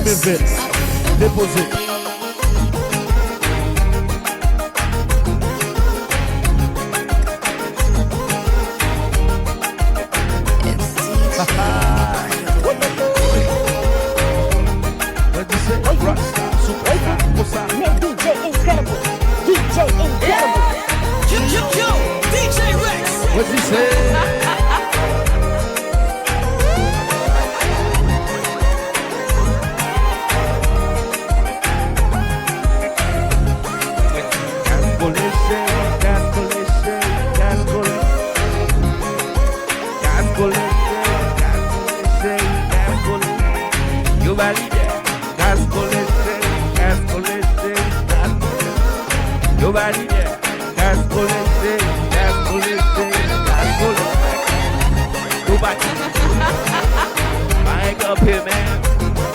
Vince. Déposé. Man, DJ Incredible. DJ Incredible. Yo, DJ Rex. What's he say? You valide, gas collecte, gas collecte, gas collecte. You valide, gas collecte, gas collecte, gas collecte. You valide. Back up here, man.